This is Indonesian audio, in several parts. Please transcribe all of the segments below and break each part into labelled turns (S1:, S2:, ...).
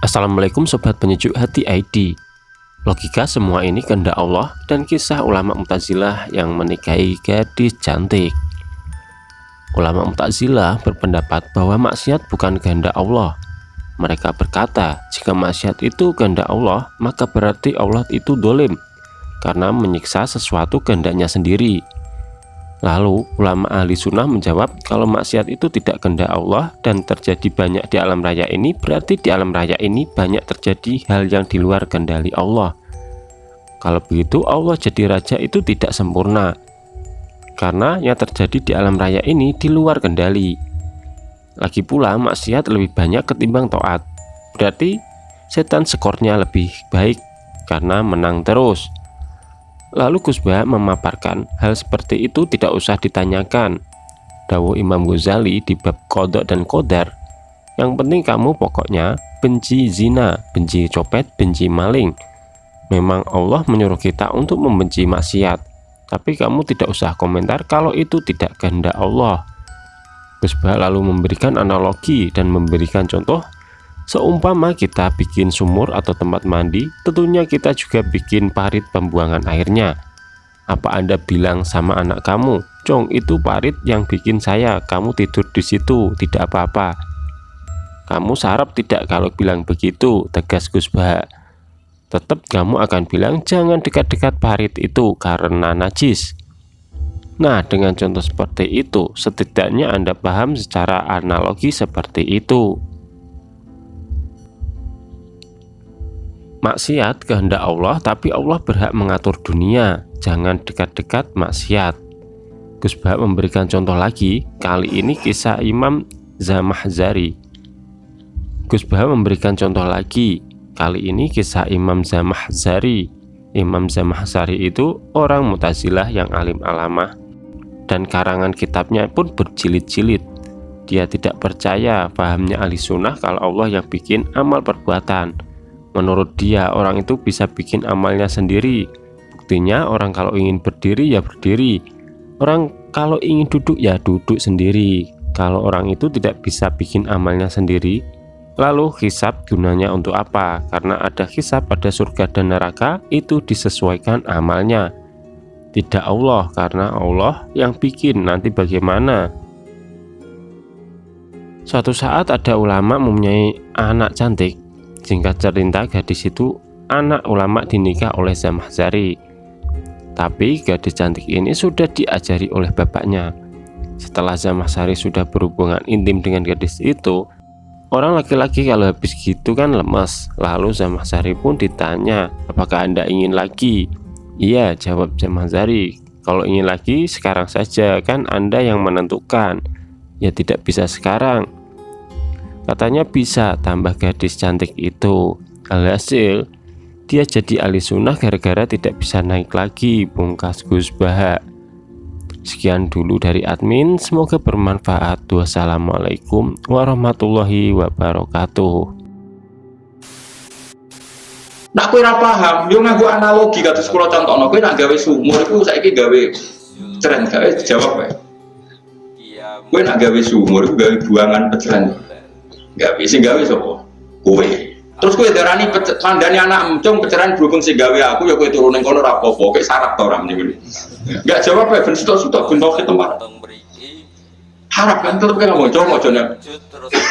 S1: Assalamualaikum Sobat Penyejuk Hati ID. Logika semua ini kehendak Allah dan kisah ulama Mu'tazilah yang menikahi gadis cantik. Ulama Mu'tazilah berpendapat bahwa maksiat bukan kehendak Allah. Mereka berkata, jika maksiat itu kehendak Allah, maka berarti Allah itu dolim karena menyiksa sesuatu kehendaknya sendiri. Lalu ulama ahli sunnah menjawab, kalau maksiat itu tidak kehendak Allah dan terjadi banyak di alam raya ini, berarti di alam raya ini banyak terjadi hal yang di luar kendali Allah. Kalau begitu Allah jadi raja itu tidak sempurna, karena yang terjadi di alam raya ini di luar kendali. Lagi pula maksiat lebih banyak ketimbang taat, berarti setan skornya lebih baik karena menang terus. Lalu Gus Bah memaparkan hal seperti itu tidak usah ditanyakan. Dawuh Imam Ghazali di bab qadha dan qadar, yang penting kamu pokoknya benci zina, benci copet, benci maling. Memang Allah menyuruh kita untuk membenci maksiat, tapi kamu tidak usah komentar kalau itu tidak kehendak Allah. Gus Bah lalu memberikan analogi dan memberikan contoh. Seumpama kita bikin sumur atau tempat mandi, tentunya kita juga bikin parit pembuangan airnya. Apa Anda bilang sama anak kamu, "Cong, itu parit yang bikin saya, kamu tidur di situ, tidak apa-apa"? Kamu sarap tidak kalau bilang begitu, tegas Gus Bah. Tetap kamu akan bilang, jangan dekat-dekat parit itu karena najis. Nah, dengan contoh seperti itu, setidaknya Anda paham secara analogi seperti itu. Maksiat kehendak Allah, tapi Allah berhak mengatur dunia. Jangan dekat-dekat maksiat. Gus Bah memberikan contoh lagi, kali ini kisah Imam Zamahzari. Gus Bah memberikan contoh lagi, kali ini kisah Imam Zamahzari. Imam Zamahzari itu orang Mu'tazilah yang alim alamah, dan karangan kitabnya pun berjilid-jilid. Dia tidak percaya pahamnya ahli sunnah kalau Allah yang bikin amal perbuatan. Menurut dia, orang itu bisa bikin amalnya sendiri. Buktinya, orang kalau ingin berdiri ya berdiri, orang kalau ingin duduk ya duduk sendiri. Kalau orang itu tidak bisa bikin amalnya sendiri, lalu hisab gunanya untuk apa? Karena ada hisab pada surga dan neraka, itu disesuaikan amalnya. Tidak Allah, karena Allah yang bikin, nanti bagaimana? Suatu saat ada ulama mempunyai anak cantik. Singkat cerita, gadis itu anak ulama dinikah oleh Zamahzari. Tapi gadis cantik ini sudah diajari oleh bapaknya. Setelah Zamahzari sudah berhubungan intim dengan gadis itu, orang laki-laki kalau habis gitu kan lemas. Lalu Zamahzari pun ditanya, apakah Anda ingin lagi? Iya, jawab Zamahzari. Kalau ingin lagi sekarang saja, kan Anda yang menentukan. Ya tidak bisa sekarang. Katanya bisa, tambah gadis cantik itu. Alhasil dia jadi ahli sunnah gara-gara tidak bisa naik lagi, pungkas Gus Bah. Sekian dulu dari admin, semoga bermanfaat. Wassalamualaikum warahmatullahi wabarakatuh.
S2: Nak kowe ora paham, yo nganggo analogi kados kula contohno, kowe nak gawe sumur iku saiki gawe ceren gawe jawab wae. Kowe nak gawe sumur iku gawe buangan peceran. Gak bisa gawe sapa? Kowe. Terus kowe darani mandani anak emcung peceran berhubung sing gawe aku ya kowe turun ning kono ora apa-apa, kowe sarap ta ora mrene. Enggak jawab ae ben sitok-sitok ben tok tempat. Harap kan tetep kan ngomong mojone.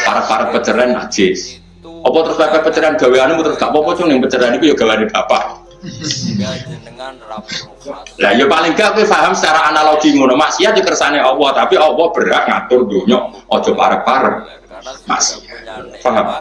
S2: Para peceran najis. Apa terus bapak peceran gaweanmu terus gak apa-apa cung ning peceran iku ya gaweane bapak. Lah ya paling gak kowe paham secara analogi ngono. Maksiat ya kersane Allah, tapi Allah berhak ngatur dunya, aja parek-parek. Masih paham?